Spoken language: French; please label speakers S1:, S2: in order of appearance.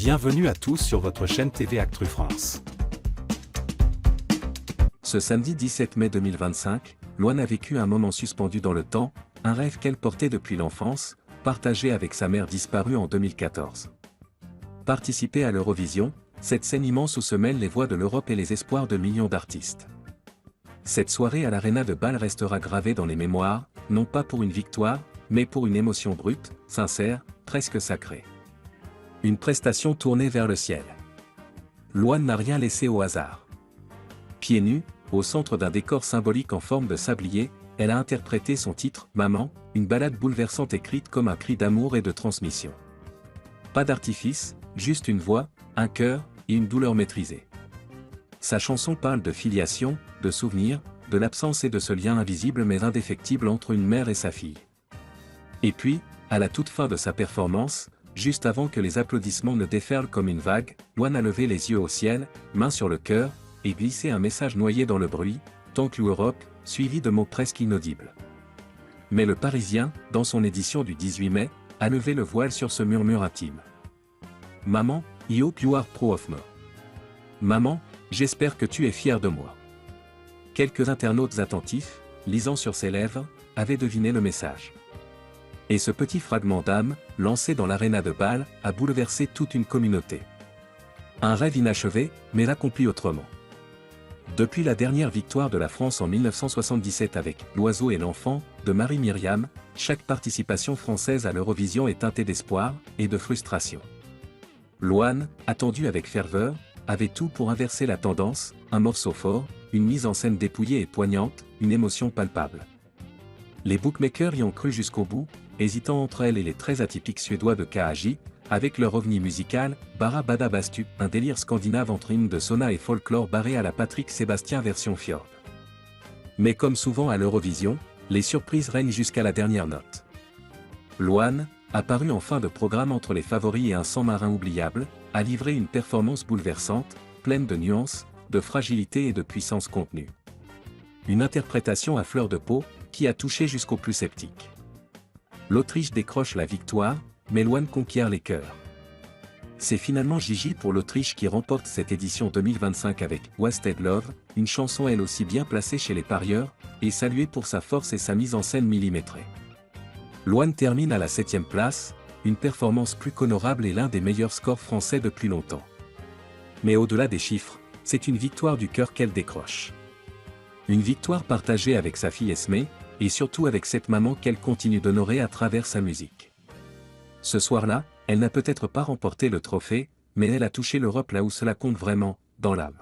S1: Bienvenue à tous sur votre chaîne TV Actu France.
S2: Ce samedi 17 mai 2025, Louane a vécu un moment suspendu dans le temps, un rêve qu'elle portait depuis l'enfance, partagé avec sa mère disparue en 2014. Participer à l'Eurovision, cette scène immense où se mêlent les voix de l'Europe et les espoirs de millions d'artistes. Cette soirée à l'Arena de Bâle restera gravée dans les mémoires, non pas pour une victoire, mais pour une émotion brute, sincère, presque sacrée. Une prestation tournée vers le ciel. Louane n'a rien laissé au hasard. Pieds nus, au centre d'un décor symbolique en forme de sablier, elle a interprété son titre « Maman », une ballade bouleversante écrite comme un cri d'amour et de transmission. Pas d'artifice, juste une voix, un cœur, et une douleur maîtrisée. Sa chanson parle de filiation, de souvenirs, de l'absence et de ce lien invisible mais indéfectible entre une mère et sa fille. Et puis, à la toute fin de sa performance, juste avant que les applaudissements ne déferlent comme une vague, Louane a levé les yeux au ciel, main sur le cœur, et glissé un message noyé dans le bruit, tant que Europe, suivi de mots presque inaudibles. Mais le Parisien, dans son édition du 18 mai, a levé le voile sur ce murmure intime. Maman, I hope you are proud of me. Maman, j'espère que tu es fière de moi. Quelques internautes attentifs, lisant sur ses lèvres, avaient deviné le message. Et ce petit fragment d'âme, lancé dans l'Arena de Bâle, a bouleversé toute une communauté. Un rêve inachevé, mais accompli autrement. Depuis la dernière victoire de la France en 1977 avec « L'oiseau et l'enfant » de Marie-Myriam, chaque participation française à l'Eurovision est teintée d'espoir et de frustration. Louane, attendue avec ferveur, avait tout pour inverser la tendance, un morceau fort, une mise en scène dépouillée et poignante, une émotion palpable. Les bookmakers y ont cru jusqu'au bout, hésitant entre elle et les très atypiques suédois de KAJ, avec leur ovni musical, Bara Bada Bastu, un délire scandinave entre hymne de sauna et folklore barré à la Patrick Sébastien version fjord. Mais comme souvent à l'Eurovision, les surprises règnent jusqu'à la dernière note. Louane, apparue en fin de programme entre les favoris et un sang marin oubliable, a livré une performance bouleversante, pleine de nuances, de fragilité et de puissance contenue. Une interprétation à fleur de peau, qui a touché jusqu'aux plus sceptiques. L'Autriche décroche la victoire, mais Louane conquiert les cœurs. C'est finalement Gigi pour l'Autriche qui remporte cette édition 2025 avec « Wasted Love », une chanson elle aussi bien placée chez les parieurs, et saluée pour sa force et sa mise en scène millimétrée. Louane termine à la 7e place, une performance plus qu'honorable et l'un des meilleurs scores français depuis longtemps. Mais au-delà des chiffres, c'est une victoire du cœur qu'elle décroche. Une victoire partagée avec sa fille Esmé, et surtout avec cette maman qu'elle continue d'honorer à travers sa musique. Ce soir-là, elle n'a peut-être pas remporté le trophée, mais elle a touché l'Europe là où cela compte vraiment, dans l'âme.